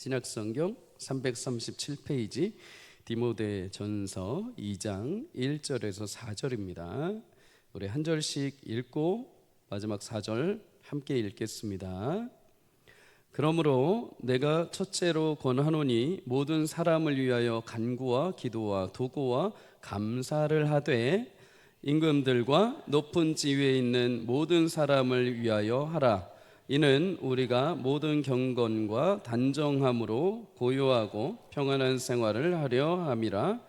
신약성경 337페이지 디모데전서 2장 1절에서 4절입니다. 우리 한 절씩 읽고 마지막 4절 함께 읽겠습니다. 그러므로 내가 첫째로 권하노니 모든 사람을 위하여 간구와 기도와 도고와 감사를 하되 임금들과 높은 지위에 있는 모든 사람을 위하여 하라. 이는 우리가 모든 경건과 단정함으로 고요하고 평안한 생활을 하려 함이라.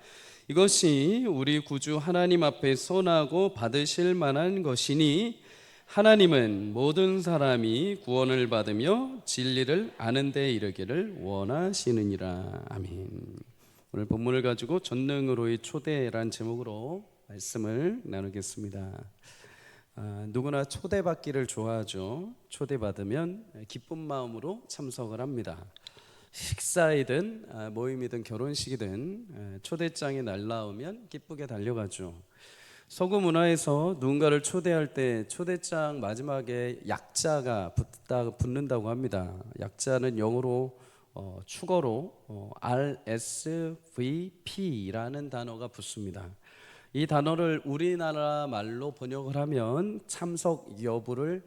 이것이 우리 구주 하나님 앞에 선하고 받으실 만한 것이니 하나님은 모든 사람이 구원을 받으며 진리를 아는 데 이르기를 원하시느니라. 아멘. 오늘 본문을 가지고 전능으로의 초대란 제목으로 말씀을 나누겠습니다. 누구나 초대받기를 좋아하죠. 초대받으면 기쁜 마음으로 참석을 합니다. 식사이든 모임이든 결혼식이든 초대장이 날라오면 기쁘게 달려가죠. 서구 문화에서 누군가를 초대할 때 초대장 마지막에 약자가 붙는다고 합니다. 약자는 영어로 축어로 RSVP라는 단어가 붙습니다. 이 단어를 우리나라 말로 번역을 하면 참석 여부를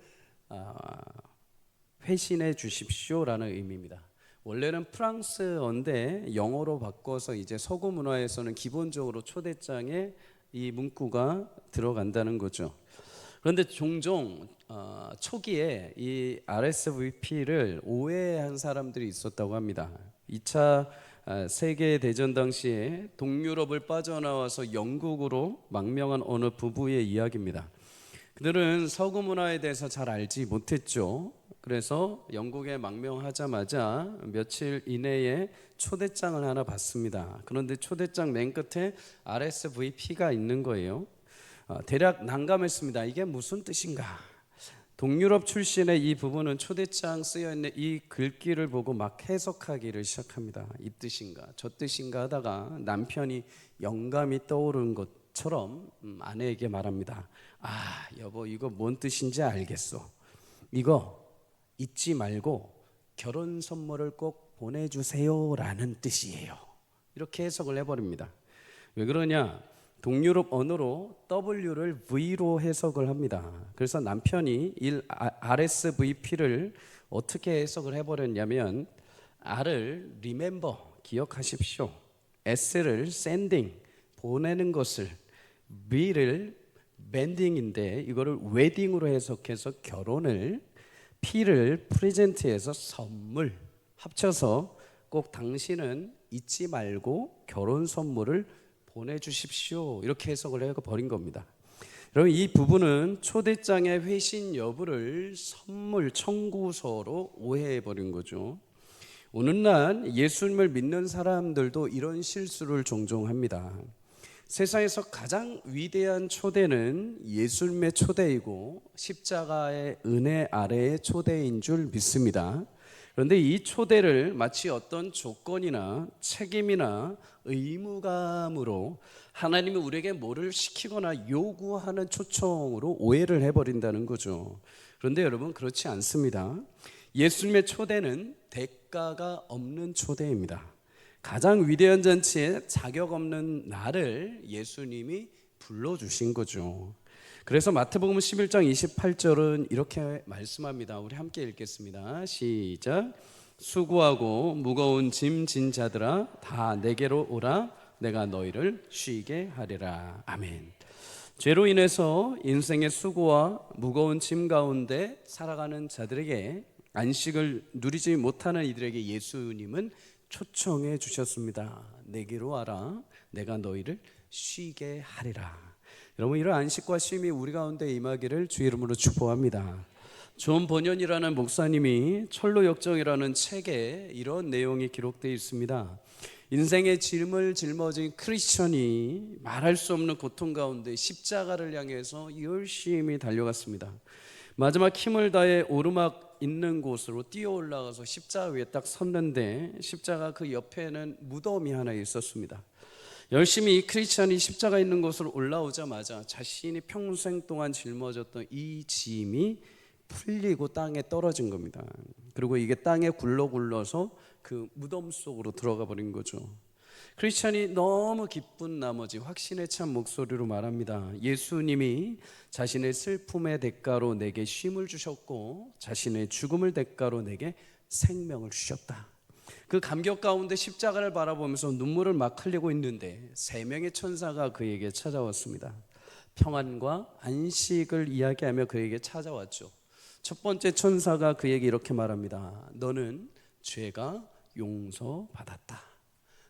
회신해 주십시오라는 의미입니다. 원래는 프랑스어인데 영어로 바꿔서 이제 서구 문화에서는 기본적으로 초대장에 이 문구가 들어간다는 거죠. 그런데 종종 초기에 이 RSVP를 오해한 사람들이 있었다고 합니다. 2차 세계대전 당시에 동유럽을 빠져나와서 영국으로 망명한 어느 부부의 이야기입니다. 그들은 서구 문화에 대해서 잘 알지 못했죠. 그래서 영국에 망명하자마자 며칠 이내에 초대장을 하나 받습니다. 그런데 초대장 맨 끝에 RSVP가 있는 거예요. 대략 난감했습니다. 이게 무슨 뜻인가? 동유럽 출신의 이 부부는 초대장 쓰여있는 이 글귀를 보고 막 해석하기를 시작합니다. 이 뜻인가 저 뜻인가 하다가 남편이 영감이 떠오르는 것처럼 아내에게 말합니다. 여보, 이거 뭔 뜻인지 알겠어. 이거 잊지 말고 결혼 선물을 꼭 보내주세요 라는 뜻이에요. 이렇게 해석을 해버립니다. 왜 그러냐? 동유럽 언어로 W를 V로 해석을 합니다. 그래서 남편이 RSVP를 어떻게 해석을 해버렸냐면 R을 remember, 기억하십시오. S를 sending, 보내는 것을, V를 bending인데 이거를 wedding으로 해석해서 결혼을, P를 present해서 선물, 합쳐서 꼭 당신은 잊지 말고 결혼 선물을 보내주십시오 이렇게 해석을 해버린 겁니다. 여러분, 이 부분은 초대장의 회신 여부를 선물 청구서로 오해해버린 거죠. 오늘날 예수님을 믿는 사람들도 이런 실수를 종종 합니다. 세상에서 가장 위대한 초대는 예수님의 초대이고 십자가의 은혜 아래의 초대인 줄 믿습니다. 그런데 이 초대를 마치 어떤 조건이나 책임이나 의무감으로 하나님이 우리에게 뭐를 시키거나 요구하는 초청으로 오해를 해버린다는 거죠. 그런데 여러분, 그렇지 않습니다. 예수님의 초대는 대가가 없는 초대입니다. 가장 위대한 잔치에 자격 없는 나를 예수님이 불러주신 거죠. 그래서 마태복음 11장 28절은 이렇게 말씀합니다. 우리 함께 읽겠습니다. 시작. 수고하고 무거운 짐 진 자들아 다 내게로 오라. 내가 너희를 쉬게 하리라. 아멘. 죄로 인해서 인생의 수고와 무거운 짐 가운데 살아가는 자들에게 안식을 누리지 못하는 이들에게 예수님은 초청해 주셨습니다. 내게로 와라. 내가 너희를 쉬게 하리라. 여러분, 이런 안식과 쉼이 우리 가운데 임하기를 주의 이름으로 축복합니다. 존 버년이라는 목사님이 철로역정이라는 책에 이런 내용이 기록되어 있습니다. 인생의 짐을 짊어진 크리스천이 말할 수 없는 고통 가운데 십자가를 향해서 열심히 달려갔습니다. 마지막 힘을 다해 오르막 있는 곳으로 뛰어 올라가서 십자가 위에 딱 섰는데 십자가 그 옆에는 무덤이 하나 있었습니다. 열심히 이 크리스찬이 십자가 있는 곳으로 올라오자마자 자신이 평생 동안 짊어졌던 이 짐이 풀리고 땅에 떨어진 겁니다. 그리고 이게 땅에 굴러서 그 무덤 속으로 들어가 버린 거죠. 크리스찬이 너무 기쁜 나머지 확신에 찬 목소리로 말합니다. 예수님이 자신의 슬픔의 대가로 내게 쉼을 주셨고 자신의 죽음을 대가로 내게 생명을 주셨다. 그 감격 가운데 십자가를 바라보면서 눈물을 막 흘리고 있는데 세 명의 천사가 그에게 찾아왔습니다. 평안과 안식을 이야기하며 그에게 찾아왔죠. 첫 번째 천사가 그에게 이렇게 말합니다. 너는 죄가 용서받았다.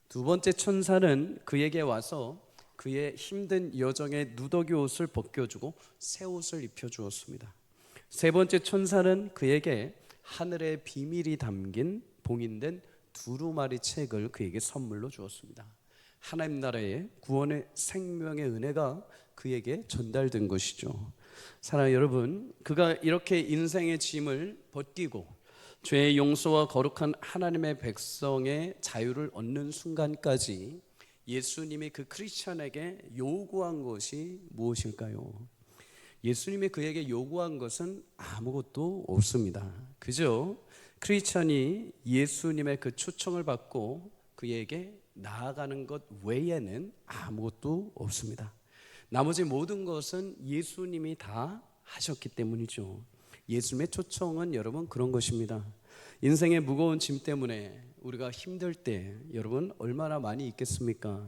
두 번째 천사는 그에게 와서 그의 힘든 여정의 누더기 옷을 벗겨주고 새 옷을 입혀주었습니다. 세 번째 천사는 그에게 하늘의 비밀이 담긴 봉인된 두루마리 책을 그에게 선물로 주었습니다. 하나님 나라의 구원의 생명의 은혜가 그에게 전달된 것이죠. 사랑하는 여러분, 그가 이렇게 인생의 짐을 벗기고 죄의 용서와 거룩한 하나님의 백성의 자유를 얻는 순간까지 예수님이 그 크리스찬에게 요구한 것이 무엇일까요? 예수님이 그에게 요구한 것은 아무것도 없습니다. 그저 크리스찬이 예수님의 그 초청을 받고 그에게 나아가는 것 외에는 아무것도 없습니다. 나머지 모든 것은 예수님이 다 하셨기 때문이죠. 예수님의 초청은 여러분 그런 것입니다. 인생의 무거운 짐 때문에 우리가 힘들 때 여러분 얼마나 많이 있겠습니까?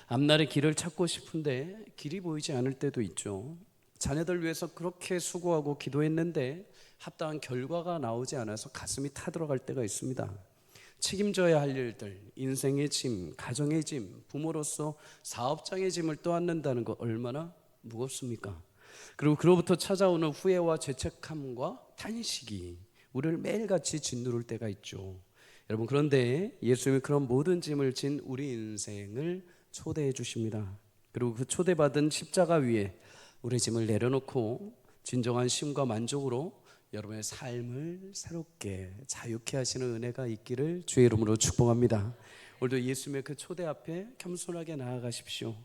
앞날의 길을 찾고 싶은데 길이 보이지 않을 때도 있죠. 자녀들 위해서 그렇게 수고하고 기도했는데 합당한 결과가 나오지 않아서 가슴이 타들어갈 때가 있습니다. 책임져야 할 일들, 인생의 짐, 가정의 짐, 부모로서 사업장의 짐을 떠안는다는 거 얼마나 무겁습니까? 그리고 그로부터 찾아오는 후회와 죄책감과 탄식이 우리를 매일같이 짓누를 때가 있죠. 여러분, 그런데 예수님이 그런 모든 짐을 진 우리 인생을 초대해 주십니다. 그리고 그 초대받은 십자가 위에 우리 짐을 내려놓고 진정한 쉼과 만족으로 여러분의 삶을 새롭게 자유케 하시는 은혜가 있기를 주의 이름으로 축복합니다. 오늘도 예수님의 그 초대 앞에 겸손하게 나아가십시오.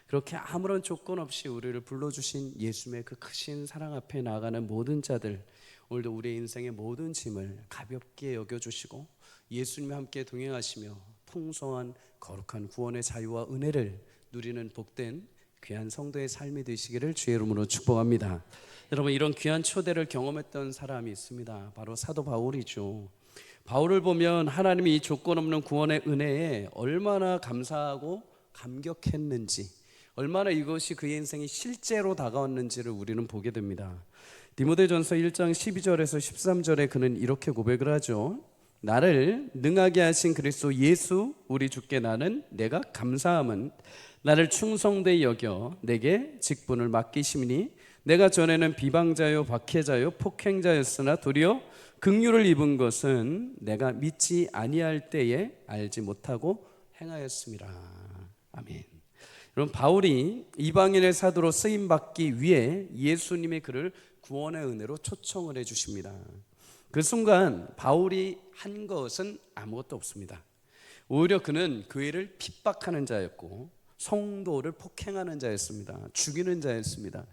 그렇게 아무런 조건 없이 우리를 불러주신 예수님의 그 크신 사랑 앞에 나아가는 모든 자들, 오늘도 우리의 인생의 모든 짐을 가볍게 여겨주시고 예수님과 함께 동행하시며 풍성한 거룩한 구원의 자유와 은혜를 누리는 복된 귀한 성도의 삶이 되시기를 주의 이름으로 축복합니다. 여러분, 이런 귀한 초대를 경험했던 사람이 있습니다. 바로 사도 바울이죠. 바울을 보면 하나님이 이 조건 없는 구원의 은혜에 얼마나 감사하고 감격했는지, 얼마나 이것이 그의 인생이 실제로 다가왔는지를 우리는 보게 됩니다. 디모데전서 1장 12절에서 13절에 그는 이렇게 고백을 하죠. 나를 능하게 하신 그리스도 예수 우리 주께 나는 내가 감사함은 나를 충성되이 여겨 내게 직분을 맡기심이니 내가 전에는 비방자요 박해자요 폭행자였으나 도리어 긍휼을 입은 것은 내가 믿지 아니할 때에 알지 못하고 행하였음이라. 아멘. 여러분, 바울이 이방인의 사도로 쓰임받기 위해 예수님의 그를 구원의 은혜로 초청을 해주십니다. 그 순간 바울이 한 것은 아무것도 없습니다. 오히려 그는 교회를 핍박하는 자였고 성도를 폭행하는 자였습니다. 죽이는 자였습니다.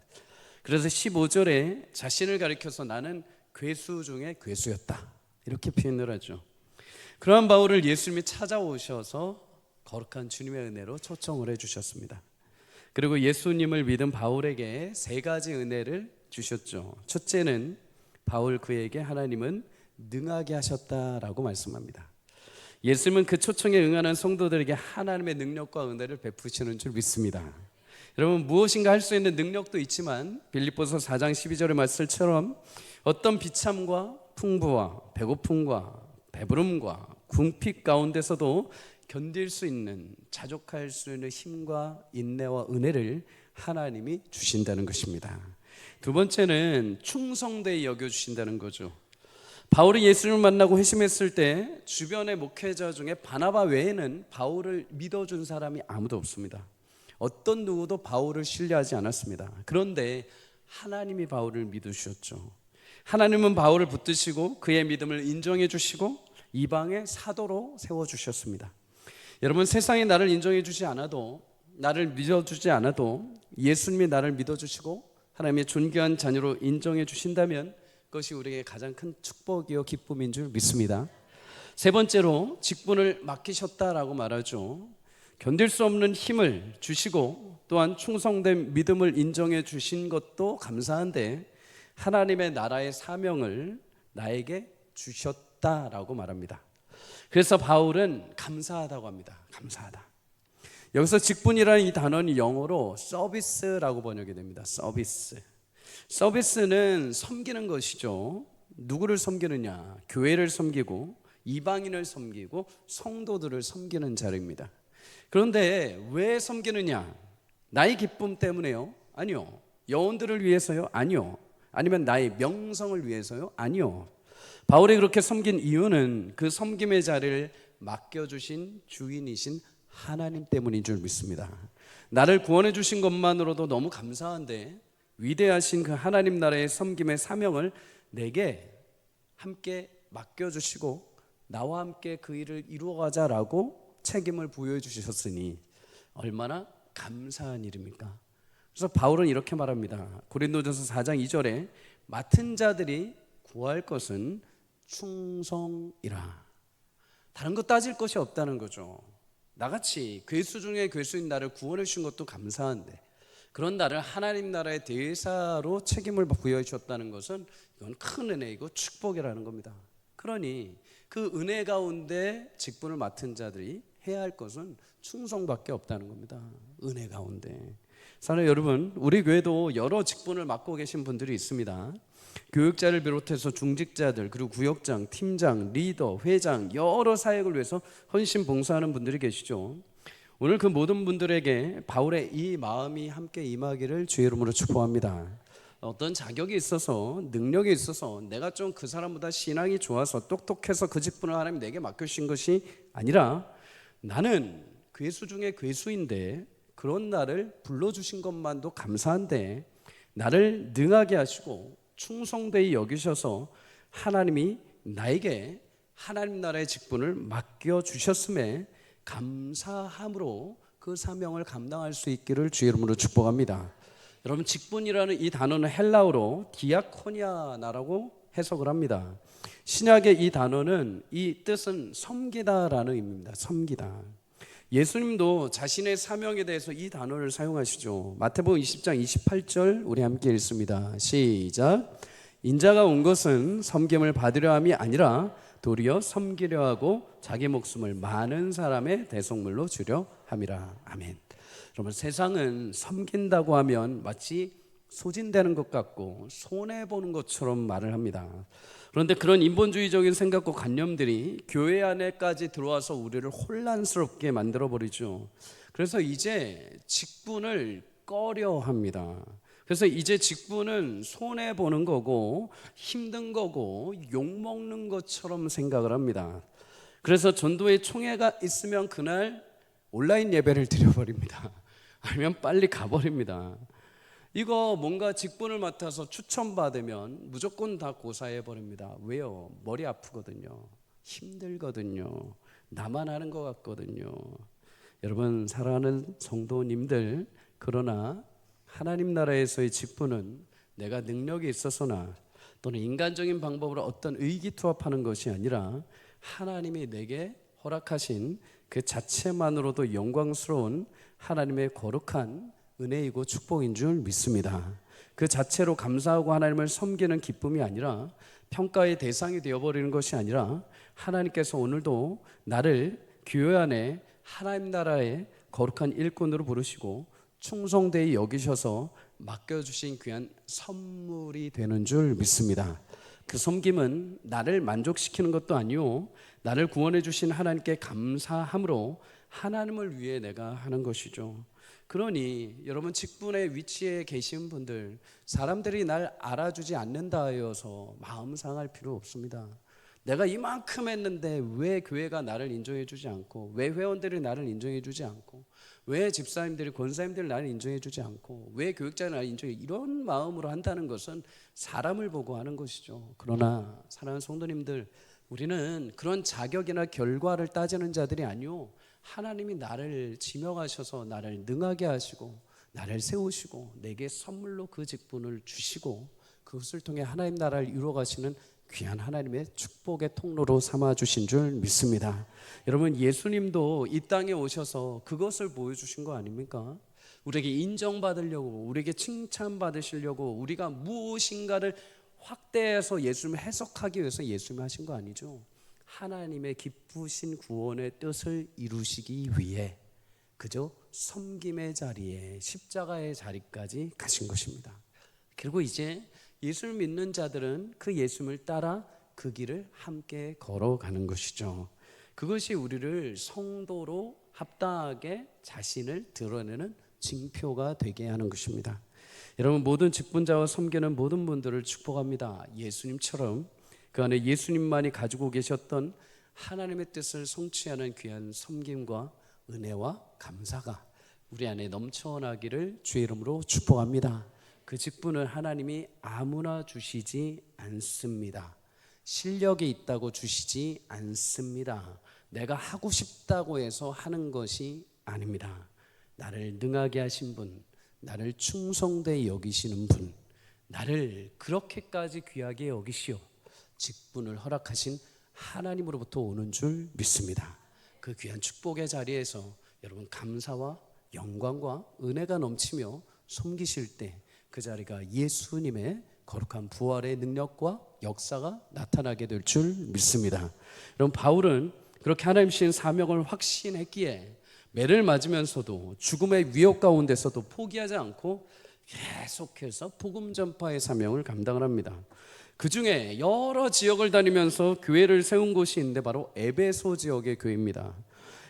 그래서 15절에 자신을 가리켜서 나는 괴수 중에 괴수였다, 이렇게 표현을 하죠. 그러한 바울을 예수님이 찾아오셔서 거룩한 주님의 은혜로 초청을 해주셨습니다. 그리고 예수님을 믿은 바울에게 세 가지 은혜를 주셨죠. 첫째는 바울 그에게 하나님은 능하게 하셨다라고 말씀합니다. 예수님은 그 초청에 응하는 성도들에게 하나님의 능력과 은혜를 베푸시는 줄 믿습니다. 여러분, 무엇인가 할 수 있는 능력도 있지만 빌립보서 4장 12절의 말씀처럼 어떤 비참과 풍부와 배고픔과 배부름과 궁핍 가운데서도 견딜 수 있는, 자족할 수 있는 힘과 인내와 은혜를 하나님이 주신다는 것입니다. 두 번째는 충성되이 여겨주신다는 거죠. 바울이 예수님을 만나고 회심했을 때 주변의 목회자 중에 바나바 외에는 바울을 믿어준 사람이 아무도 없습니다. 어떤 누구도 바울을 신뢰하지 않았습니다. 그런데 하나님이 바울을 믿으셨죠. 하나님은 바울을 붙드시고 그의 믿음을 인정해 주시고 이방의 사도로 세워주셨습니다. 여러분, 세상이 나를 인정해 주지 않아도, 나를 믿어주지 않아도 예수님이 나를 믿어주시고 하나님의 존귀한 자녀로 인정해 주신다면 그것이 우리에게 가장 큰 축복이요 기쁨인 줄 믿습니다. 세 번째로 직분을 맡기셨다라고 말하죠. 견딜 수 없는 힘을 주시고 또한 충성된 믿음을 인정해 주신 것도 감사한데 하나님의 나라의 사명을 나에게 주셨다라고 말합니다. 그래서 바울은 감사하다고 합니다. 감사하다. 여기서 직분이라는 이 단어는 영어로 서비스라고 번역이 됩니다. 서비스. 서비스는 섬기는 것이죠. 누구를 섬기느냐? 교회를 섬기고 이방인을 섬기고 성도들을 섬기는 자리입니다. 그런데 왜 섬기느냐? 나의 기쁨 때문에요? 아니요. 영혼들을 위해서요? 아니요. 아니면 나의 명성을 위해서요? 아니요. 바울이 그렇게 섬긴 이유는 그 섬김의 자리를 맡겨주신 주인이신 하나님 때문인 줄 믿습니다. 나를 구원해 주신 것만으로도 너무 감사한데 위대하신 그 하나님 나라의 섬김의 사명을 내게 함께 맡겨주시고 나와 함께 그 일을 이루어가자라고 책임을 부여해 주셨으니 얼마나 감사한 일입니까? 그래서 바울은 이렇게 말합니다. 고린도전서 4장 2절에 맡은 자들이 구할 것은 충성이라. 다른 거 따질 것이 없다는 거죠. 나같이 괴수 중에 괴수인 나를 구원해 주신 것도 감사한데 그런 나를 하나님 나라의 대사로 책임을 부여해 주셨다는 것은 이건 큰 은혜이고 축복이라는 겁니다. 그러니 그 은혜 가운데 직분을 맡은 자들이 해야 할 것은 충성밖에 없다는 겁니다. 은혜 가운데. 사랑하는 여러분, 우리 교회도 여러 직분을 맡고 계신 분들이 있습니다. 교육자를 비롯해서 중직자들, 그리고 구역장, 팀장, 리더, 회장, 여러 사역을 위해서 헌신 봉사하는 분들이 계시죠. 오늘 그 모든 분들에게 바울의 이 마음이 함께 임하기를 주의 이름으로 축복합니다. 어떤 자격이 있어서 능력이 있어서 내가 좀 그 사람보다 신앙이 좋아서 똑똑해서 그 직분을 하나님 내게 맡겨주신 것이 아니라 나는 괴수 중에 괴수인데 그런 나를 불러주신 것만도 감사한데 나를 능하게 하시고 충성되이 여기셔서 하나님이 나에게 하나님 나라의 직분을 맡겨주셨음에 감사함으로 그 사명을 감당할 수 있기를 주의 이름으로 축복합니다. 여러분, 직분이라는 이 단어는 헬라어로 디아코니아라고 해석을 합니다. 신약의 이 단어는 이 뜻은 섬기다라는 의미입니다. 섬기다. 예수님도 자신의 사명에 대해서 이 단어를 사용하시죠. 마태복음 20장 28절 우리 함께 읽습니다. 시작. 인자가 온 것은 섬김을 받으려 함이 아니라 도리어 섬기려 하고 자기 목숨을 많은 사람의 대속물로 주려 함이라. 아멘. 여러분, 세상은 섬긴다고 하면 마치 소진되는 것 같고 손해보는 것처럼 말을 합니다. 그런데 그런 인본주의적인 생각과 관념들이 교회 안에까지 들어와서 우리를 혼란스럽게 만들어버리죠. 그래서 이제 직분을 꺼려 합니다. 그래서 이제 직분은 손해보는 거고 힘든 거고 욕먹는 것처럼 생각을 합니다. 그래서 전도회 총회가 있으면 그날 온라인 예배를 드려버립니다. 아니면 빨리 가버립니다. 이거 뭔가 직분을 맡아서 추천받으면 무조건 다 고사해버립니다. 왜요? 머리 아프거든요. 힘들거든요. 나만 하는 것 같거든요. 여러분, 사랑하는 성도님들, 그러나 하나님 나라에서의 직분은 내가 능력이 있어서나 또는 인간적인 방법으로 어떤 의기투합하는 것이 아니라 하나님이 내게 허락하신 그 자체만으로도 영광스러운 하나님의 거룩한 은혜이고 축복인 줄 믿습니다. 그 자체로 감사하고 하나님을 섬기는 기쁨이 아니라 평가의 대상이 되어버리는 것이 아니라 하나님께서 오늘도 나를 교회 안에 하나님 나라의 거룩한 일꾼으로 부르시고 충성되이 여기셔서 맡겨주신 귀한 선물이 되는 줄 믿습니다. 그 섬김은 나를 만족시키는 것도 아니요, 나를 구원해 주신 하나님께 감사함으로 하나님을 위해 내가 하는 것이죠. 그러니 여러분, 직분의 위치에 계신 분들, 사람들이 날 알아주지 않는다 하여서 마음 상할 필요 없습니다. 내가 이만큼 했는데 왜 교회가 나를 인정해 주지 않고, 왜 회원들이 나를 인정해 주지 않고, 왜 집사님들이 권사님들이 나를 인정해 주지 않고, 왜 교육자가 나를 인정해, 이런 마음으로 한다는 것은 사람을 보고 하는 것이죠. 그러나 사랑하는 성도님들, 우리는 그런 자격이나 결과를 따지는 자들이 아니요, 하나님이 나를 지명하셔서 나를 능하게 하시고 나를 세우시고 내게 선물로 그 직분을 주시고 그것을 통해 하나님 나라를 이루어 가시는 귀한 하나님의 축복의 통로로 삼아주신 줄 믿습니다. 여러분, 예수님도 이 땅에 오셔서 그것을 보여주신 거 아닙니까? 우리에게 인정받으려고, 우리에게 칭찬받으시려고, 우리가 무엇인가를 확대해서 예수님을 해석하기 위해서 예수님이 하신 거 아니죠. 하나님의 기쁘신 구원의 뜻을 이루시기 위해 그저 섬김의 자리에, 십자가의 자리까지 가신 것입니다. 그리고 이제 예수를 믿는 자들은 그 예수님을 따라 그 길을 함께 걸어가는 것이죠. 그것이 우리를 성도로 합당하게 자신을 드러내는 징표가 되게 하는 것입니다. 여러분, 모든 직분자와 섬기는 모든 분들을 축복합니다. 예수님처럼 그 안에 예수님만이 가지고 계셨던 하나님의 뜻을 성취하는 귀한 섬김과 은혜와 감사가 우리 안에 넘쳐나기를 주의 이름으로 축복합니다. 그 직분을 하나님이 아무나 주시지 않습니다. 실력이 있다고 주시지 않습니다. 내가 하고 싶다고 해서 하는 것이 아닙니다. 나를 능하게 하신 분, 나를 충성되이 여기시는 분, 나를 그렇게까지 귀하게 여기시오 직분을 허락하신 하나님으로부터 오는 줄 믿습니다. 그 귀한 축복의 자리에서 여러분 감사와 영광과 은혜가 넘치며 섬기실 때 그 자리가 예수님의 거룩한 부활의 능력과 역사가 나타나게 될 줄 믿습니다. 여러분, 바울은 그렇게 하나님 주신 사명을 확신했기에 매를 맞으면서도 죽음의 위협 가운데서도 포기하지 않고 계속해서 복음 전파의 사명을 감당을 합니다. 그 중에 여러 지역을 다니면서 교회를 세운 곳이 있는데 바로 에베소 지역의 교회입니다.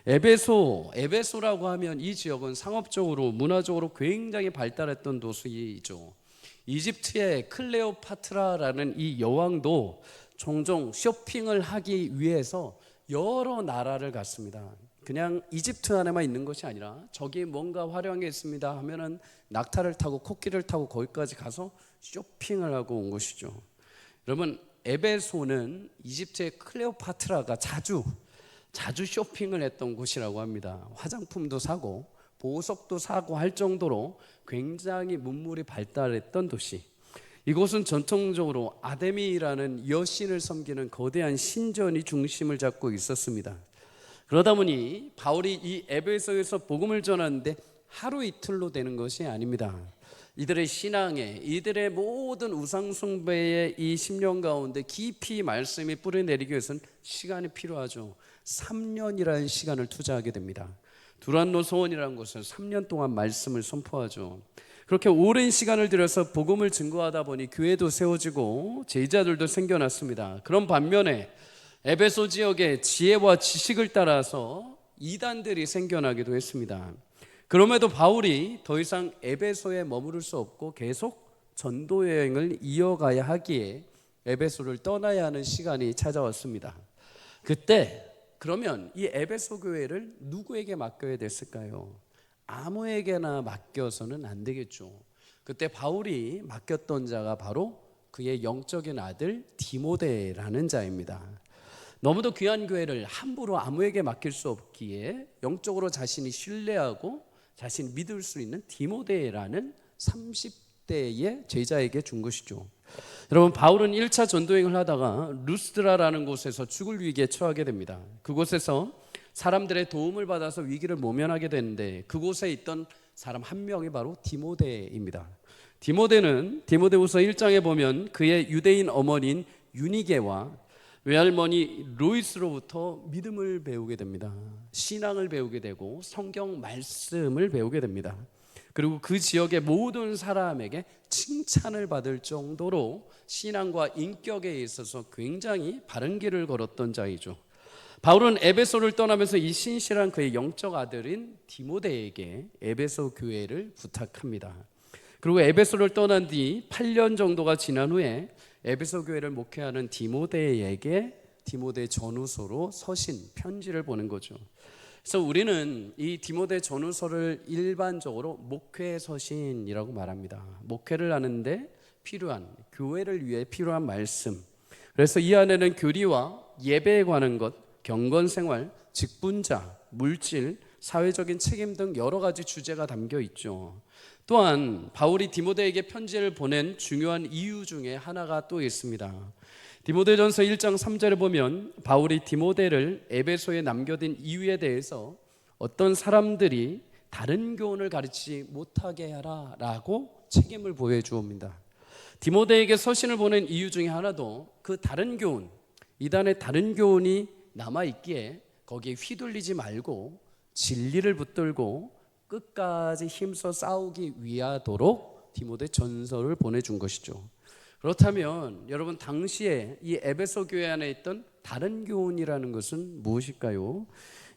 에베소라고 하면 이 지역은 상업적으로 문화적으로 굉장히 발달했던 도시이죠. 이집트의 클레오파트라라는 이 여왕도 종종 쇼핑을 하기 위해서 여러 나라를 갔습니다. 그냥 이집트 안에만 있는 것이 아니라 저기 뭔가 화려한 게 있습니다 하면은 낙타를 타고 코끼리를 타고 거기까지 가서 쇼핑을 하고 온 것이죠. 여러분, 에베소는 이집트의 클레오파트라가 자주 쇼핑을 했던 곳이라고 합니다. 화장품도 사고 보석도 사고 할 정도로 굉장히 문물이 발달했던 도시. 이곳은 전통적으로 아데미라는 여신을 섬기는 거대한 신전이 중심을 잡고 있었습니다. 그러다 보니 바울이 이 에베소에서 복음을 전하는데 하루 이틀로 되는 것이 아닙니다. 이들의 신앙에, 이들의 모든 우상숭배의 이 심령 가운데 깊이 말씀이 뿌려내리기 위해서는 시간이 필요하죠. 3년이라는 시간을 투자하게 됩니다. 두란노 소원이라는 곳은 3년 동안 말씀을 선포하죠. 그렇게 오랜 시간을 들여서 복음을 증거하다 보니 교회도 세워지고 제자들도 생겨났습니다. 그런 반면에 에베소 지역의 지혜와 지식을 따라서 이단들이 생겨나기도 했습니다. 그럼에도 바울이 더 이상 에베소에 머무를 수 없고 계속 전도 여행을 이어가야 하기에 에베소를 떠나야 하는 시간이 찾아왔습니다. 그때 그러면 이 에베소 교회를 누구에게 맡겨야 됐을까요? 아무에게나 맡겨서는 안 되겠죠. 그때 바울이 맡겼던 자가 바로 그의 영적인 아들 디모데라는 자입니다. 너무도 귀한 교회를 함부로 아무에게 맡길 수 없기에 영적으로 자신이 신뢰하고 자신이 믿을 수 있는 디모데라는 30대의 제자에게 준 것이죠. 여러분, 바울은 1차 전도행을 하다가 루스드라라는 곳에서 죽을 위기에 처하게 됩니다. 그곳에서 사람들의 도움을 받아서 위기를 모면하게 되는데 그곳에 있던 사람 한 명이 바로 디모데입니다. 디모데는 디모데후서 1장에 보면 그의 유대인 어머니인 유니게와 외할머니 로이스로부터 믿음을 배우게 됩니다. 신앙을 배우게 되고 성경 말씀을 배우게 됩니다. 그리고 그 지역의 모든 사람에게 칭찬을 받을 정도로 신앙과 인격에 있어서 굉장히 바른 길을 걸었던 자이죠. 바울은 에베소를 떠나면서 이 신실한 그의 영적 아들인 디모데에게 에베소 교회를 부탁합니다. 그리고 에베소를 떠난 뒤 8년 정도가 지난 후에 에베소 교회를 목회하는 디모데에게 디모데 전후서로 서신 편지를 보낸 거죠. 그래서 우리는 이 디모데 전후서를 일반적으로 목회 서신이라고 말합니다. 목회를 하는데 필요한, 교회를 위해 필요한 말씀. 그래서 이 안에는 교리와 예배에 관한 것, 경건생활, 직분자, 물질, 사회적인 책임 등 여러 가지 주제가 담겨 있죠. 또한 바울이 디모데에게 편지를 보낸 중요한 이유 중에 하나가 또 있습니다. 디모데전서 1장 3절에 보면 바울이 디모데를 에베소에 남겨둔 이유에 대해서 어떤 사람들이 다른 교훈을 가르치지 못하게 하라 라고 책임을 보여 주옵니다. 디모데에게 서신을 보낸 이유 중에 하나도 그 다른 교훈, 이단의 다른 교훈이 남아있기에 거기에 휘둘리지 말고 진리를 붙들고 끝까지 힘써 싸우기 위하도록 디모데 전서를 보내준 것이죠. 그렇다면 여러분, 당시에 이 에베소 교회 안에 있던 다른 교훈이라는 것은 무엇일까요?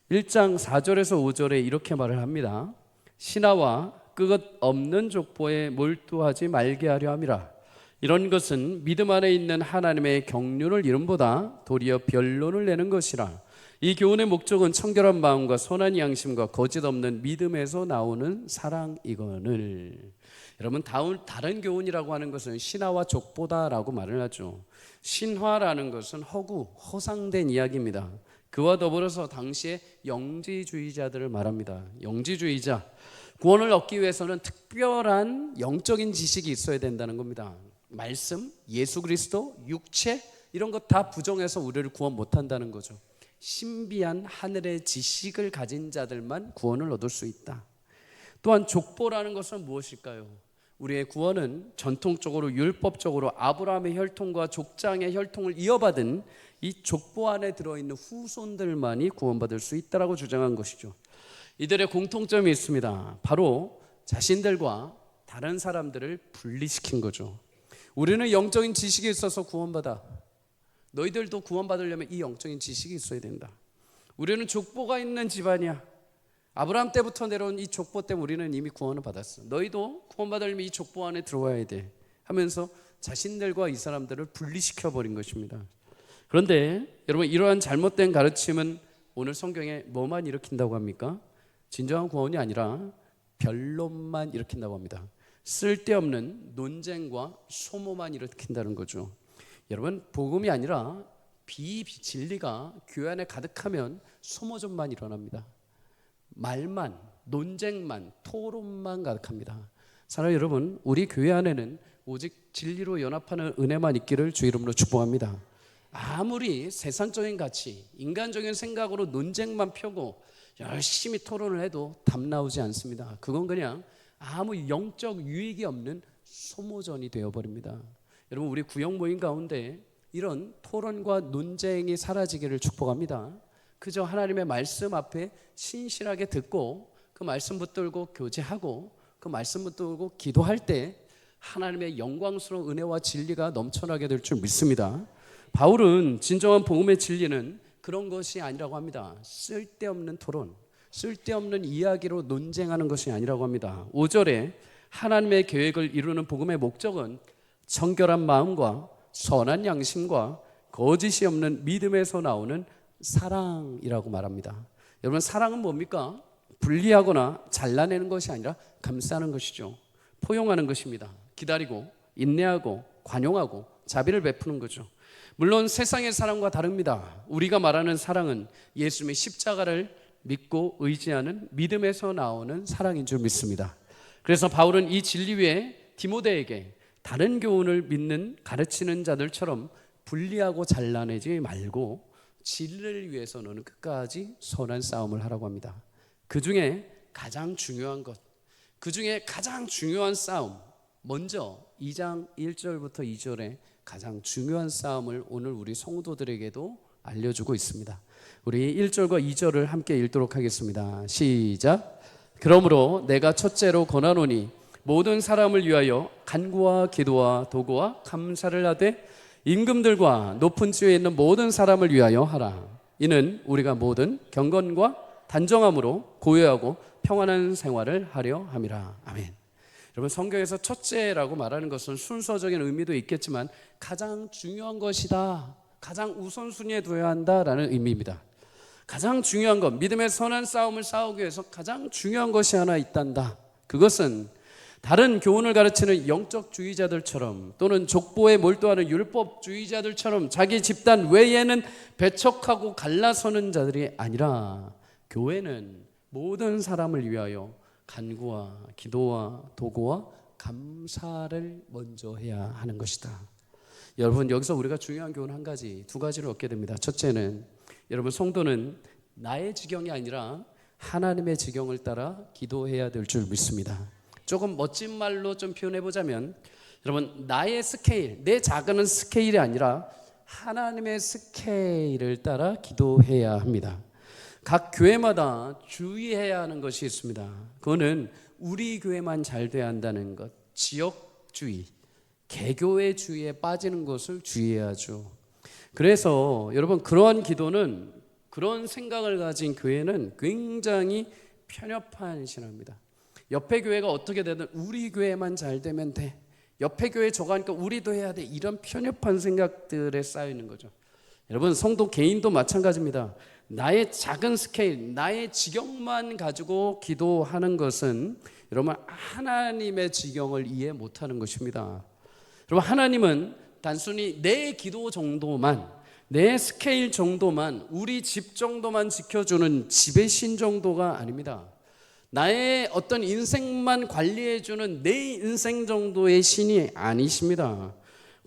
1장 4절에서 5절에 이렇게 말을 합니다. 신하와 끝 없는 족보에 몰두하지 말게 하려 함이라. 이런 것은 믿음 안에 있는 하나님의 경륜을 이름보다 도리어 변론을 내는 것이라. 이 교훈의 목적은 청결한 마음과 선한 양심과 거짓 없는 믿음에서 나오는 사랑이거늘. 여러분, 다른 교훈이라고 하는 것은 신화와 족보다라고 말을 하죠. 신화라는 것은 허상된 이야기입니다. 그와 더불어서 당시에 영지주의자들을 말합니다. 영지주의자, 구원을 얻기 위해서는 특별한 영적인 지식이 있어야 된다는 겁니다. 말씀, 예수 그리스도, 육체 이런 것 다 부정해서 우리를 구원 못한다는 거죠. 신비한 하늘의 지식을 가진 자들만 구원을 얻을 수 있다. 또한 족보라는 것은 무엇일까요? 우리의 구원은 전통적으로 율법적으로 아브라함의 혈통과 족장의 혈통을 이어받은 이 족보 안에 들어있는 후손들만이 구원받을 수 있다라고 주장한 것이죠. 이들의 공통점이 있습니다. 바로 자신들과 다른 사람들을 분리시킨 거죠. 우리는 영적인 지식이 있어서 구원받아. 너희들도 구원받으려면 이 영적인 지식이 있어야 된다. 우리는 족보가 있는 집안이야. 아브라함 때부터 내려온 이 족보 때문에 우리는 이미 구원을 받았어. 너희도 구원받으려면 이 족보 안에 들어와야 돼 하면서 자신들과 이 사람들을 분리시켜버린 것입니다. 그런데 여러분, 이러한 잘못된 가르침은 오늘 성경에 뭐만 일으킨다고 합니까? 진정한 구원이 아니라 변론만 일으킨다고 합니다. 쓸데없는 논쟁과 소모만 일으킨다는 거죠. 여러분, 복음이 아니라 비진리가 교회 안에 가득하면 소모전만 일어납니다. 말만, 논쟁만, 토론만 가득합니다. 사랑하는 여러분, 우리 교회 안에는 오직 진리로 연합하는 은혜만 있기를 주 이름으로 축복합니다. 아무리 세상적인 가치, 인간적인 생각으로 논쟁만 펴고 열심히 토론을 해도 답 나오지 않습니다. 그건 그냥 아무 영적 유익이 없는 소모전이 되어버립니다. 여러분, 우리 구역 모임 가운데 이런 토론과 논쟁이 사라지기를 축복합니다. 그저 하나님의 말씀 앞에 신실하게 듣고 그 말씀 붙들고 교제하고 그 말씀 붙들고 기도할 때 하나님의 영광스러운 은혜와 진리가 넘쳐나게 될 줄 믿습니다. 바울은 진정한 복음의 진리는 그런 것이 아니라고 합니다. 쓸데없는 토론, 쓸데없는 이야기로 논쟁하는 것이 아니라고 합니다. 5절에 하나님의 계획을 이루는 복음의 목적은 청결한 마음과 선한 양심과 거짓이 없는 믿음에서 나오는 사랑이라고 말합니다. 여러분, 사랑은 뭡니까? 분리하거나 잘라내는 것이 아니라 감싸는 것이죠. 포용하는 것입니다. 기다리고 인내하고 관용하고 자비를 베푸는 거죠. 물론 세상의 사랑과 다릅니다. 우리가 말하는 사랑은 예수님의 십자가를 믿고 의지하는 믿음에서 나오는 사랑인 줄 믿습니다. 그래서 바울은 이 진리 위에 디모데에게 다른 교훈을 믿는 가르치는 자들처럼 분리하고 잘라내지 말고 진리를 위해서 너는 끝까지 선한 싸움을 하라고 합니다. 그 중에 가장 중요한 것, 그 중에 가장 중요한 싸움, 먼저 2장 1절부터 2절에 가장 중요한 싸움을 오늘 우리 성도들에게도 알려주고 있습니다. 우리 1절과 2절을 함께 읽도록 하겠습니다. 시작. 그러므로 내가 첫째로 권하노니 모든 사람을 위하여 간구와 기도와 도구와 감사를 하되 임금들과 높은 지위에 있는 모든 사람을 위하여 하라. 이는 우리가 모든 경건과 단정함으로 고요하고 평안한 생활을 하려 함이라. 아멘. 여러분, 성경에서 첫째라고 말하는 것은 순서적인 의미도 있겠지만 가장 중요한 것이다, 가장 우선순위에 둬야 한다라는 의미입니다. 가장 중요한 것, 믿음의 선한 싸움을 싸우기 위해서 가장 중요한 것이 하나 있단다. 그것은 다른 교훈을 가르치는 영적주의자들처럼 또는 족보에 몰두하는 율법주의자들처럼 자기 집단 외에는 배척하고 갈라서는 자들이 아니라 교회는 모든 사람을 위하여 간구와 기도와 도구와 감사를 먼저 해야 하는 것이다. 여러분, 여기서 우리가 중요한 교훈 한 가지, 두 가지를 얻게 됩니다. 첫째는, 여러분, 성도는 나의 지경이 아니라 하나님의 지경을 따라 기도해야 될 줄 믿습니다. 조금 멋진 말로 좀 표현해 보자면, 여러분, 나의 스케일, 내 작은 스케일이 아니라 하나님의 스케일을 따라 기도해야 합니다. 각 교회마다 주의해야 하는 것이 있습니다. 그거는 우리 교회만 잘 돼야 한다는 것, 지역주의, 개교회주의에 빠지는 것을 주의해야죠. 그래서 여러분, 그러한 기도는, 그런 생각을 가진 교회는 굉장히 편협한 신앙입니다. 옆에 교회가 어떻게 되든 우리 교회만 잘 되면 돼, 옆에 교회 저거 하니까 우리도 해야 돼, 이런 편협한 생각들에 쌓여 있는 거죠. 여러분, 성도 개인도 마찬가지입니다. 나의 작은 스케일, 나의 지경만 가지고 기도하는 것은 여러분, 하나님의 지경을 이해 못하는 것입니다. 여러분, 하나님은 단순히 내 기도 정도만, 내 스케일 정도만, 우리 집 정도만 지켜주는 지배신 정도가 아닙니다. 나의 어떤 인생만 관리해주는 내 인생 정도의 신이 아니십니다.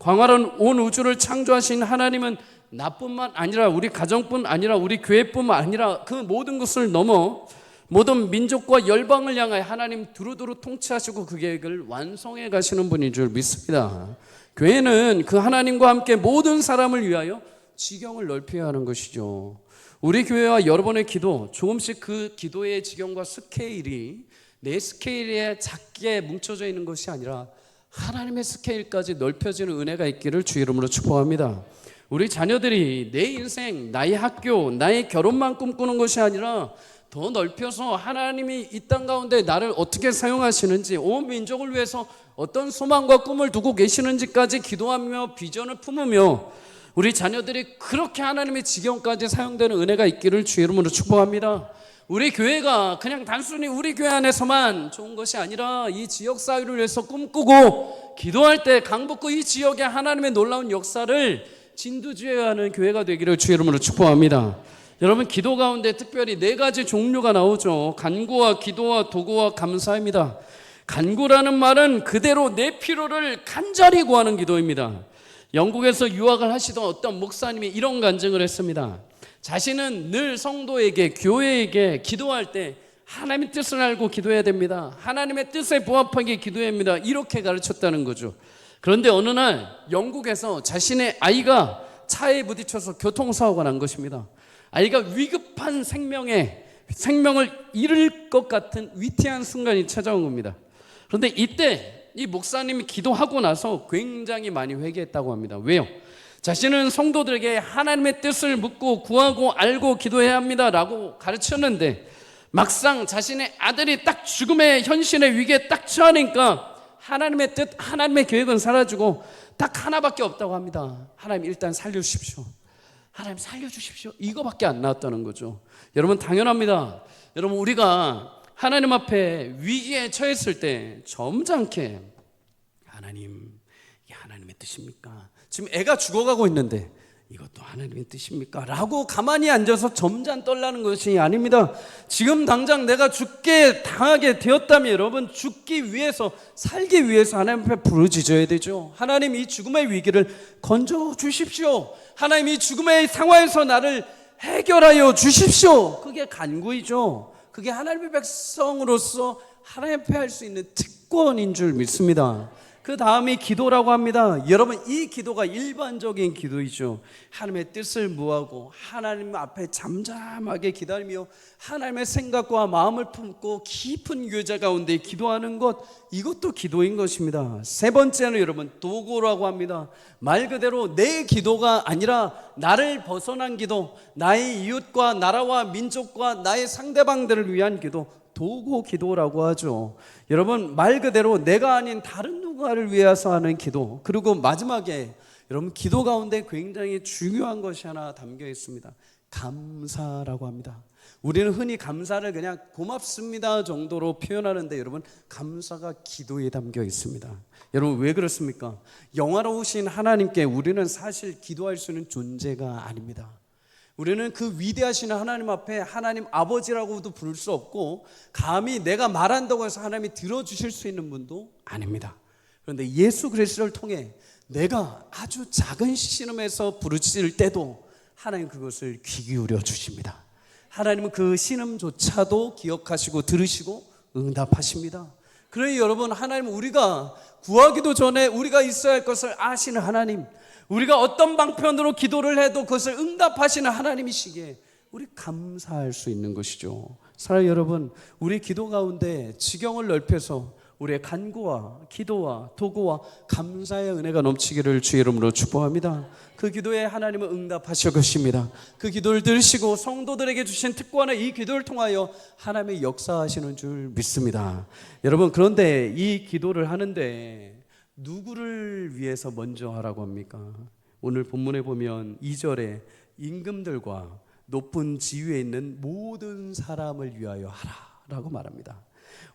광활한 온 우주를 창조하신 하나님은 나뿐만 아니라, 우리 가정뿐 아니라, 우리 교회뿐만 아니라 그 모든 것을 넘어 모든 민족과 열방을 향하여 하나님 두루두루 통치하시고 그 계획을 완성해 가시는 분인 줄 믿습니다. 교회는 그 하나님과 함께 모든 사람을 위하여 지경을 넓혀야 하는 것이죠. 우리 교회와 여러분의 기도, 조금씩 그 기도의 지경과 스케일이 내 스케일에 작게 뭉쳐져 있는 것이 아니라 하나님의 스케일까지 넓혀지는 은혜가 있기를 주 이름으로 축복합니다. 우리 자녀들이 내 인생, 나의 학교, 나의 결혼만 꿈꾸는 것이 아니라 더 넓혀서 하나님이 이 땅 가운데 나를 어떻게 사용하시는지, 온 민족을 위해서 어떤 소망과 꿈을 두고 계시는지까지 기도하며 비전을 품으며 우리 자녀들이 그렇게 하나님의 지경까지 사용되는 은혜가 있기를 주 이름으로 축복합니다. 우리 교회가 그냥 단순히 우리 교회 안에서만 좋은 것이 아니라 이 지역 사회를 위해서 꿈꾸고 기도할 때 강북구 이 지역의 하나님의 놀라운 역사를 진두지휘하는 교회가 되기를 주 이름으로 축복합니다. 여러분, 기도 가운데 특별히 4가지 종류가 나오죠. 간구와 기도와 도구와 감사입니다. 간구라는 말은 그대로 내 필요를 간절히 구하는 기도입니다. 영국에서 유학을 하시던 어떤 목사님이 이런 간증을 했습니다. 자신은 늘 성도에게, 교회에게 기도할 때 하나님의 뜻을 알고 기도해야 됩니다. 하나님의 뜻에 부합하게 기도해야 합니다. 이렇게 가르쳤다는 거죠. 그런데 어느 날 영국에서 자신의 아이가 차에 부딪혀서 교통사고가 난 것입니다. 아이가 위급한 생명을 잃을 것 같은 위태한 순간이 찾아온 겁니다. 그런데 이때 이 목사님이 기도하고 나서 굉장히 많이 회개했다고 합니다. 왜요? 자신은 성도들에게 하나님의 뜻을 묻고 구하고 알고 기도해야 합니다 라고 가르쳤는데, 막상 자신의 아들이 딱 죽음의 현실의 위기에 딱 처하니까 하나님의 뜻, 하나님의 계획은 사라지고 딱 하나밖에 없다고 합니다. 하나님 일단 살려주십시오. 하나님 살려주십시오. 이거밖에 안 나왔다는 거죠. 여러분, 당연합니다. 여러분, 우리가 하나님 앞에 위기에 처했을 때 점잖게 하나님, 이게 하나님의 뜻입니까? 지금 애가 죽어가고 있는데 이것도 하나님의 뜻입니까? 라고 가만히 앉아서 점잖 떨라는 것이 아닙니다. 지금 당장 내가 죽게 당하게 되었다면 여러분, 죽기 위해서, 살기 위해서 하나님 앞에 부르짖어야 되죠. 하나님, 이 죽음의 위기를 건져 주십시오. 하나님, 이 죽음의 상황에서 나를 해결하여 주십시오. 그게 간구이죠. 그게 하나님의 백성으로서 하나님 앞에 할 수 있는 특권인 줄 믿습니다. 그 다음이 기도라고 합니다. 여러분, 이 기도가 일반적인 기도이죠. 하나님의 뜻을 무하고 하나님 앞에 잠잠하게 기다리며 하나님의 생각과 마음을 품고 깊은 교제 가운데 기도하는 것, 이것도 기도인 것입니다. 세 번째는 여러분, 도구라고 합니다. 말 그대로 내 기도가 아니라 나를 벗어난 기도, 나의 이웃과 나라와 민족과 나의 상대방들을 위한 기도, 도구 기도라고 하죠. 여러분, 말 그대로 내가 아닌 다른 누군가를 위해서 하는 기도. 그리고 마지막에 여러분, 기도 가운데 굉장히 중요한 것이 하나 담겨 있습니다. 감사라고 합니다. 우리는 흔히 감사를 그냥 고맙습니다 정도로 표현하는데, 여러분, 감사가 기도에 담겨 있습니다. 여러분, 왜 그렇습니까? 영화로우신 하나님께 우리는 사실 기도할 수 있는 존재가 아닙니다. 우리는 그 위대하신 하나님 앞에 하나님 아버지라고도 부를 수 없고, 감히 내가 말한다고 해서 하나님이 들어주실 수 있는 분도 아닙니다. 그런데 예수 그리스도를 통해 내가 아주 작은 신음에서 부르짖을 때도 하나님 그것을 귀 기울여 주십니다. 하나님은 그 신음조차도 기억하시고 들으시고 응답하십니다. 그러니 여러분, 하나님은 우리가 구하기도 전에 우리가 있어야 할 것을 아시는 하나님, 우리가 어떤 방편으로 기도를 해도 그것을 응답하시는 하나님이시기에 우리 감사할 수 있는 것이죠. 사랑하는 여러분, 우리 기도 가운데 지경을 넓혀서 우리의 간구와 기도와 도구와 감사의 은혜가 넘치기를 주의 이름으로 축복합니다. 그 기도에 하나님은 응답하실 것입니다. 그 기도를 들으시고 성도들에게 주신 특권의 이 기도를 통하여 하나님의 역사하시는 줄 믿습니다. 여러분, 그런데 이 기도를 하는데 누구를 위해서 먼저 하라고 합니까? 오늘 본문에 보면 2절에 임금들과 높은 지위에 있는 모든 사람을 위하여 하라라고 말합니다.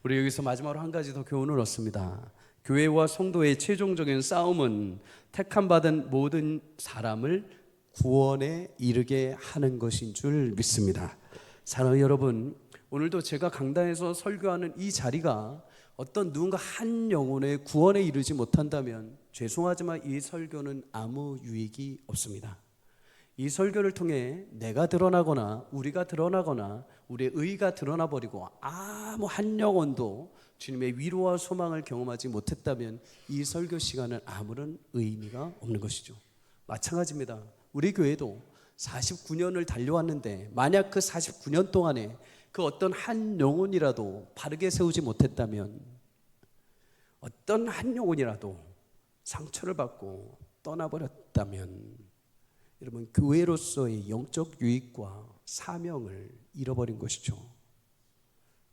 우리 여기서 마지막으로 한 가지 더 교훈을 얻습니다. 교회와 성도의 최종적인 싸움은 택함받은 모든 사람을 구원에 이르게 하는 것인 줄 믿습니다. 사랑하는 여러분, 오늘도 제가 강단에서 설교하는 이 자리가 어떤 누군가 한 영혼의 구원에 이르지 못한다면 죄송하지만 이 설교는 아무 유익이 없습니다. 이 설교를 통해 내가 드러나거나 우리가 드러나거나 우리의 의가 드러나 버리고 아무 한 영혼도 주님의 위로와 소망을 경험하지 못했다면 이 설교 시간은 아무런 의미가 없는 것이죠. 마찬가지입니다. 우리 교회도 49년을 달려왔는데 만약 그 49년 동안에 그 어떤 한 영혼이라도 바르게 세우지 못했다면, 어떤 한 영혼이라도 상처를 받고 떠나버렸다면 여러분, 교회로서의 영적 유익과 사명을 잃어버린 것이죠.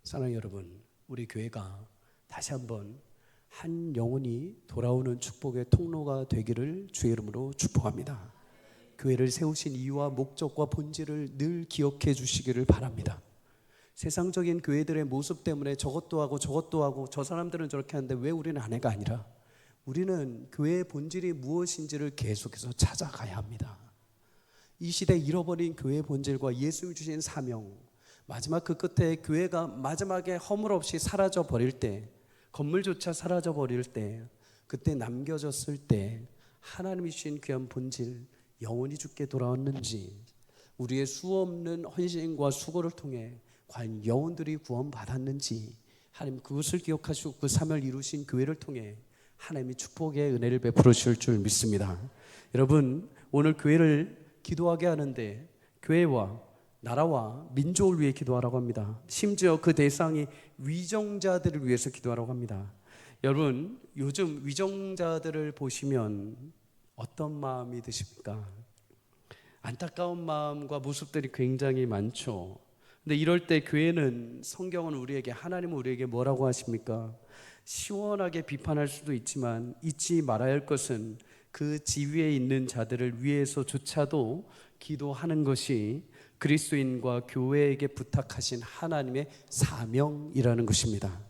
사랑하는 여러분, 우리 교회가 다시 한번 한 영혼이 돌아오는 축복의 통로가 되기를 주의 이름으로 축복합니다. 교회를 세우신 이유와 목적과 본질을 늘 기억해 주시기를 바랍니다. 세상적인 교회들의 모습 때문에 저것도 하고 저것도 하고 저 사람들은 저렇게 하는데 왜 우리는 안 해가 아니라, 우리는 교회의 본질이 무엇인지를 계속해서 찾아가야 합니다. 이 시대 잃어버린 교회의 본질과 예수님이 주신 사명, 마지막 그 끝에 교회가 마지막에 허물 없이 사라져 버릴 때, 건물조차 사라져 버릴 때, 그때 남겨졌을 때 하나님이 주신 귀한 본질, 영원히 주께 돌아왔는지, 우리의 수없는 헌신과 수고를 통해 과연 영혼들이 구원받았는지, 하나님 그것을 기억하시고 그 사명을 이루신 교회를 통해 하나님이 축복의 은혜를 베풀어 주실 줄 믿습니다. 여러분, 오늘 교회를 기도하게 하는데 교회와 나라와 민족을 위해 기도하라고 합니다. 심지어 그 대상이 위정자들을 위해서 기도하라고 합니다. 여러분, 요즘 위정자들을 보시면 어떤 마음이 드십니까? 안타까운 마음과 모습들이 굉장히 많죠. 근데 이럴 때 교회는, 성경은 우리에게, 하나님은 우리에게 뭐라고 하십니까? 시원하게 비판할 수도 있지만 잊지 말아야 할 것은 그 지위에 있는 자들을 위해서조차도 기도하는 것이 그리스도인과 교회에게 부탁하신 하나님의 사명이라는 것입니다.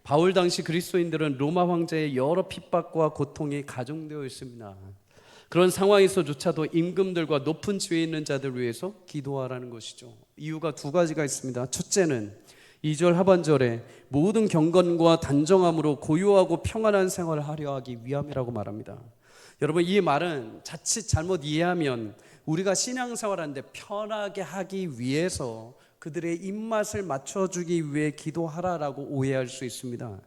바울 당시 그리스도인들은 로마 황제의 여러 핍박과 고통이 가중되어 있습니다. 그런 상황에서조차도 임금들과 높은 지위에 있는 자들을 위해서 기도하라는 것이죠. 이유가 두 가지가 있습니다. 첫째는 2절 하반절에 모든 경건과 단정함으로 고요하고 평안한 생활을 하려 하기 위함이라고 말합니다. 여러분, 이 말은 자칫 잘못 이해하면 우리가 신앙생활하는데 편하게 하기 위해서 그들의 입맛을 맞춰주기 위해 기도하라라고 오해할 수 있습니다.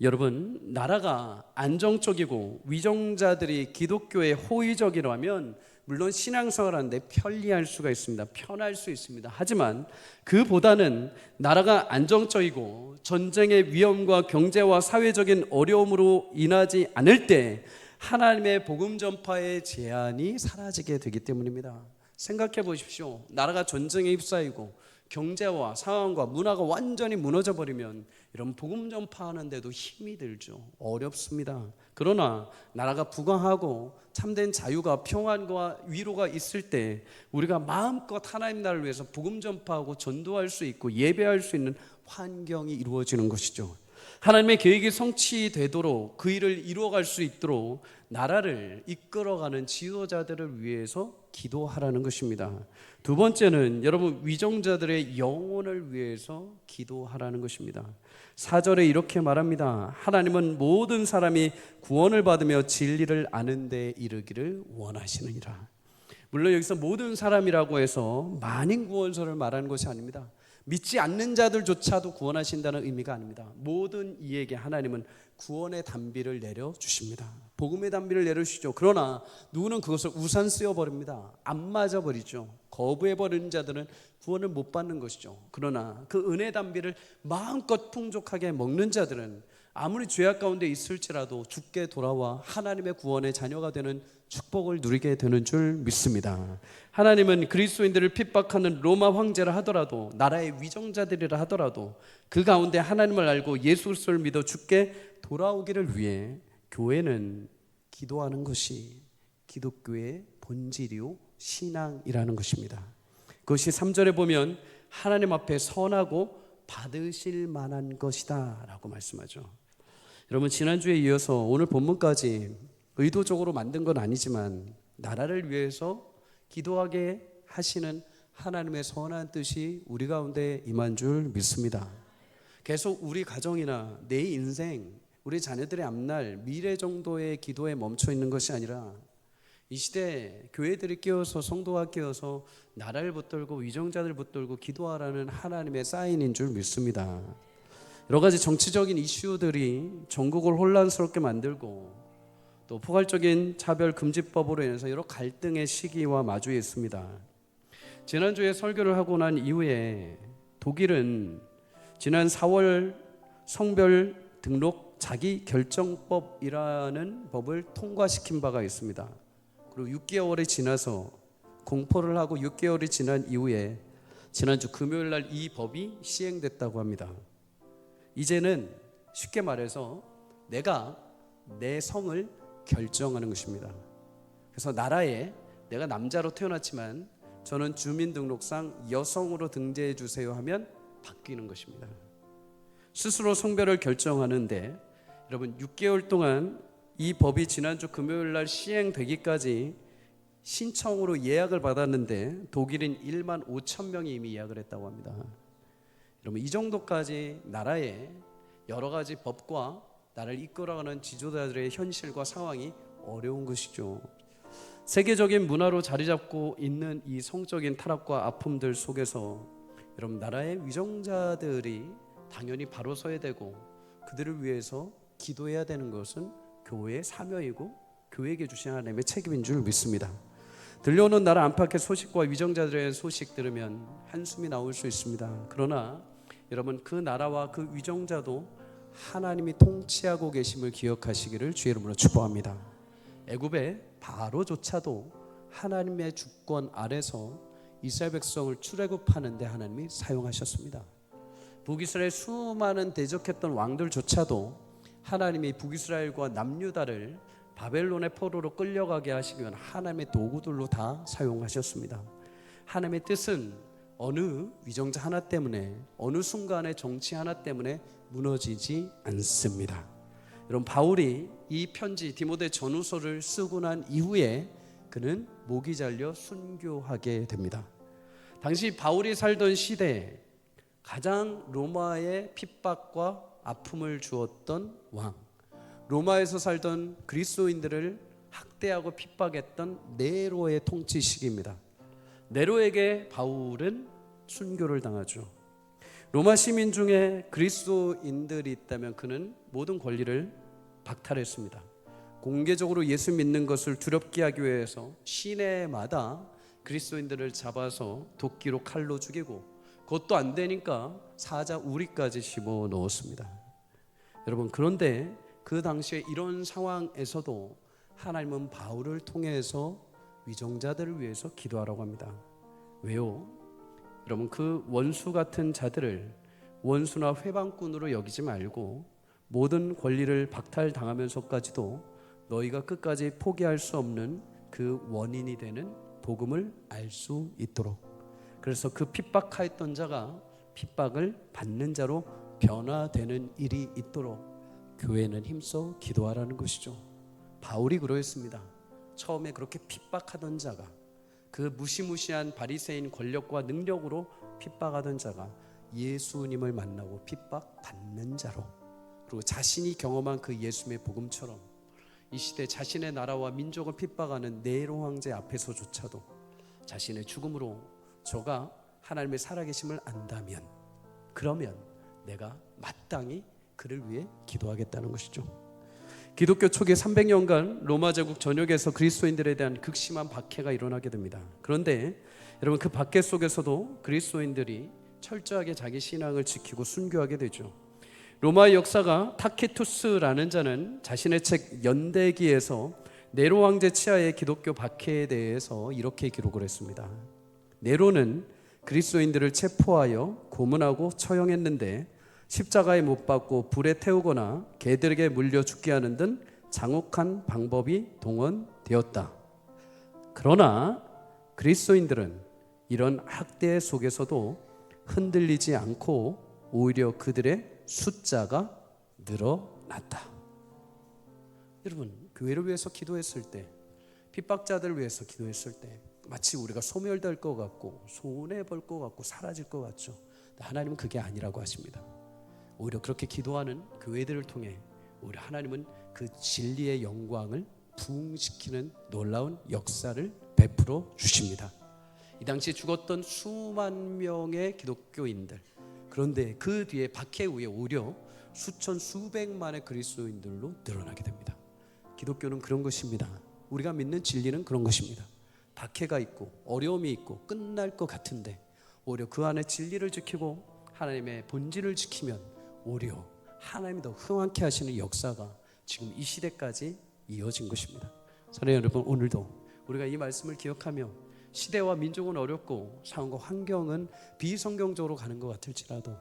여러분, 나라가 안정적이고 위정자들이 기독교에 호의적이라면 물론 신앙생활하는데 편리할 수가 있습니다. 편할 수 있습니다. 하지만 그보다는 나라가 안정적이고 전쟁의 위험과 경제와 사회적인 어려움으로 인하지 않을 때 하나님의 복음 전파의 제한이 사라지게 되기 때문입니다. 생각해 보십시오. 나라가 전쟁에 휩싸이고 경제와 상황과 문화가 완전히 무너져 버리면 이런 복음 전파하는데도 힘이 들죠. 어렵습니다. 그러나 나라가 부강하고 참된 자유가, 평안과 위로가 있을 때 우리가 마음껏 하나님 나라를 위해서 복음 전파하고 전도할 수 있고 예배할 수 있는 환경이 이루어지는 것이죠. 하나님의 계획이 성취되도록 그 일을 이루어갈 수 있도록 나라를 이끌어가는 지도자들을 위해서 기도하라는 것입니다. 두 번째는 여러분 위정자들의 영혼을 위해서 기도하라는 것입니다. 4절에 이렇게 말합니다. 하나님은 모든 사람이 구원을 받으며 진리를 아는 데 이르기를 원하시느니라. 물론 여기서 모든 사람이라고 해서 만인 구원서를 말하는 것이 아닙니다. 믿지 않는 자들조차도 구원하신다는 의미가 아닙니다. 모든 이에게 하나님은 구원의 단비를 내려주십니다. 복음의 단비를 내려주시죠. 그러나 누구는 그것을 우산 쓰여버립니다. 안 맞아버리죠. 거부해버리는 자들은 구원을 못 받는 것이죠. 그러나 그 은혜 단비를 마음껏 풍족하게 먹는 자들은 아무리 죄악 가운데 있을지라도 죽게 돌아와 하나님의 구원의 자녀가 되는 축복을 누리게 되는 줄 믿습니다. 하나님은 그리스도인들을 핍박하는 로마 황제라 하더라도, 나라의 위정자들이라 하더라도 그 가운데 하나님을 알고 예수 그리스도를 믿어 죽게 돌아오기를 위해 교회는 기도하는 것이 기독교의 본질이요 신앙이라는 것입니다. 그것이 3절에 보면 하나님 앞에 선하고 받으실 만한 것이다 라고 말씀하죠. 여러분 지난주에 이어서 오늘 본문까지 의도적으로 만든 건 아니지만 나라를 위해서 기도하게 하시는 하나님의 선한 뜻이 우리 가운데 임한 줄 믿습니다. 계속 우리 가정이나 내 인생, 우리 자녀들의 앞날, 미래 정도의 기도에 멈춰 있는 것이 아니라 이 시대에 교회들이 깨어서, 성도가 깨어서 나라를 붙들고 위정자들 붙들고 기도하라는 하나님의 사인인 줄 믿습니다. 여러 가지 정치적인 이슈들이 전국을 혼란스럽게 만들고 또 포괄적인 차별금지법으로 인해서 여러 갈등의 시기와 마주해 있습니다. 지난주에 설교를 하고 난 이후에 독일은 지난 4월 성별 등록 자기결정법이라는 법을 통과시킨 바가 있습니다. 그리고 6개월이 지나서 공포를 하고 6개월이 지난 이후에 지난주 금요일 날 이 법이 시행됐다고 합니다. 이제는 쉽게 말해서 내가 내 성을 결정하는 것입니다. 그래서 나라에 내가 남자로 태어났지만 저는 주민등록상 여성으로 등재해 주세요 하면 바뀌는 것입니다. 스스로 성별을 결정하는데 여러분 6개월 동안 이 법이 지난주 금요일 날 시행되기까지 신청으로 예약을 받았는데 독일인 1만 5천 명이 이미 예약을 했다고 합니다. 여러분 이 정도까지 나라에 여러 가지 법과 나를 이끌어가는 지도자들의 현실과 상황이 어려운 것이죠. 세계적인 문화로 자리 잡고 있는 이 성적인 타락과 아픔들 속에서 여러분 나라의 위정자들이 당연히 바로 서야 되고 그들을 위해서 기도해야 되는 것은 교회의 사명이고 교회에게 주신 하나님의 책임인 줄 믿습니다. 들려오는 나라 안팎의 소식과 위정자들의 소식 들으면 한숨이 나올 수 있습니다. 그러나 여러분 그 나라와 그 위정자도 하나님이 통치하고 계심을 기억하시기를 주의 이름으로 축복합니다. 애굽의 바로조차도 하나님의 주권 아래서 이스라엘 백성을 출애굽하는 데 하나님이 사용하셨습니다. 북이스라엘 수많은 대적했던 왕들조차도 하나님이 북이스라엘과 남유다를 바벨론의 포로로 끌려가게 하시기 위한 하나님의 도구들로 다 사용하셨습니다. 하나님의 뜻은 어느 위정자 하나 때문에, 어느 순간의 정치 하나 때문에 무너지지 않습니다. 여러분 바울이 이 편지 디모데 전후서를 쓰고 난 이후에 그는 목이 잘려 순교하게 됩니다. 당시 바울이 살던 시대에 가장 로마의 핍박과 아픔을 주었던 왕, 로마에서 살던 그리스도인들을 학대하고 핍박했던 네로의 통치 시기입니다. 네로에게 바울은 순교를 당하죠. 로마 시민 중에 그리스도인들이 있다면 그는 모든 권리를 박탈했습니다. 공개적으로 예수 믿는 것을 두렵게 하기 위해서 시내마다 그리스도인들을 잡아서 도끼로 칼로 죽이고 그것도 안 되니까 사자 우리까지 집어 넣었습니다. 여러분 그런데 그 당시에 이런 상황에서도 하나님은 바울을 통해서 위정자들을 위해서 기도하라고 합니다. 왜요? 여러분 그 원수 같은 자들을 원수나 회방꾼으로 여기지 말고 모든 권리를 박탈당하면서까지도 너희가 끝까지 포기할 수 없는 그 원인이 되는 복음을 알 수 있도록, 그래서 그 핍박하였던 자가 핍박을 받는 자로 변화되는 일이 있도록 교회는 힘써 기도하라는 것이죠. 바울이 그러했습니다. 처음에 그렇게 핍박하던 자가, 그 무시무시한 바리새인 권력과 능력으로 핍박하던 자가 예수님을 만나고 핍박받는 자로, 그리고 자신이 경험한 그 예수님의 복음처럼 이 시대 자신의 나라와 민족을 핍박하는 네로 황제 앞에서조차도 자신의 죽음으로 저가 하나님의 살아계심을 안다면, 그러면 내가 마땅히 그를 위해 기도하겠다는 것이죠. 기독교 초기 300년간 로마 제국 전역에서 그리스도인들에 대한 극심한 박해가 일어나게 됩니다. 그런데 여러분, 그 박해 속에서도 그리스도인들이 철저하게 자기 신앙을 지키고 순교하게 되죠. 로마의 역사가 타키투스라는 자는 자신의 책 연대기에서 네로 황제 치하의 기독교 박해에 대해서 이렇게 기록을 했습니다. 네로는 그리스도인들을 체포하여 고문하고 처형했는데 십자가에 못 박고 불에 태우거나 개들에게 물려 죽게 하는 등 장혹한 방법이 동원되었다. 그러나 그리스도인들은 이런 학대 속에서도 흔들리지 않고 오히려 그들의 숫자가 늘어났다. 여러분, 교회를 위해서 기도했을 때, 핍박자들을 위해서 기도했을 때 마치 우리가 소멸될 것 같고 손해볼 것 같고 사라질 것 같죠. 하나님은 그게 아니라고 하십니다. 오히려 그렇게 기도하는 교회들을 통해 오히려 하나님은 그 진리의 영광을 부흥시키는 놀라운 역사를 베풀어 주십니다. 이 당시 죽었던 수만 명의 기독교인들, 그런데 그 뒤에 박해 후에 오히려 수천 수백만의 그리스도인들로 늘어나게 됩니다. 기독교는 그런 것입니다. 우리가 믿는 진리는 그런 것입니다. 박해가 있고 어려움이 있고 끝날 것 같은데 오히려 그 안에 진리를 지키고 하나님의 본질을 지키면 오히려 하나님이 더 흥황케 하시는 역사가 지금 이 시대까지 이어진 것입니다. 사랑하는 여러분, 오늘도 우리가 이 말씀을 기억하며 시대와 민족은 어렵고 상황과 환경은 비성경적으로 가는 것 같을지라도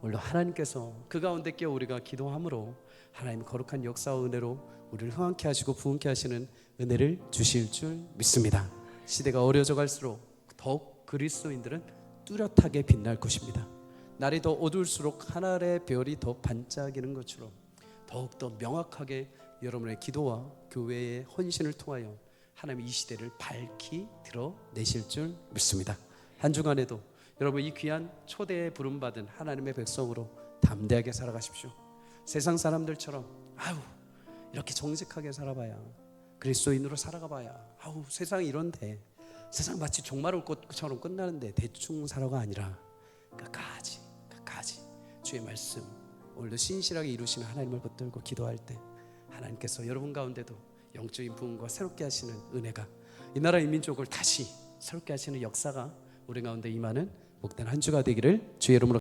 물론 하나님께서 그 가운데 끼어 우리가 기도함으로 하나님의 거룩한 역사와 은혜로 우리를 흥황케 하시고 부흥케 하시는 은혜를 주실 줄 믿습니다. 시대가 어려져 갈수록 더욱 그리스도인들은 뚜렷하게 빛날 것입니다. 날이 더 어두울수록 하늘의 별이 더 반짝이는 것처럼 더욱더 명확하게 여러분의 기도와 교회의 헌신을 통하여 하나님 이 시대를 밝히 드러내실 줄 믿습니다. 한 주간에도 여러분 이 귀한 초대에 부름받은 하나님의 백성으로 담대하게 살아가십시오. 세상 사람들처럼 아우 이렇게 정직하게 살아봐야, 그리스도인으로 살아가봐야, 아우 세상이 이런데, 세상 마치 종말을 것처럼 끝나는데 대충 살아가 아니라 끝까지 주의 말씀 오늘도 신실하게 이루시는 하나님을 붙들고 기도할 때 하나님께서 여러분 가운데도 영적인 부흥과 새롭게 하시는 은혜가, 이 나라 이 민족을 다시 새롭게 하시는 역사가 우리 가운데 임하는 복된 한 주가 되기를 주의 이름으로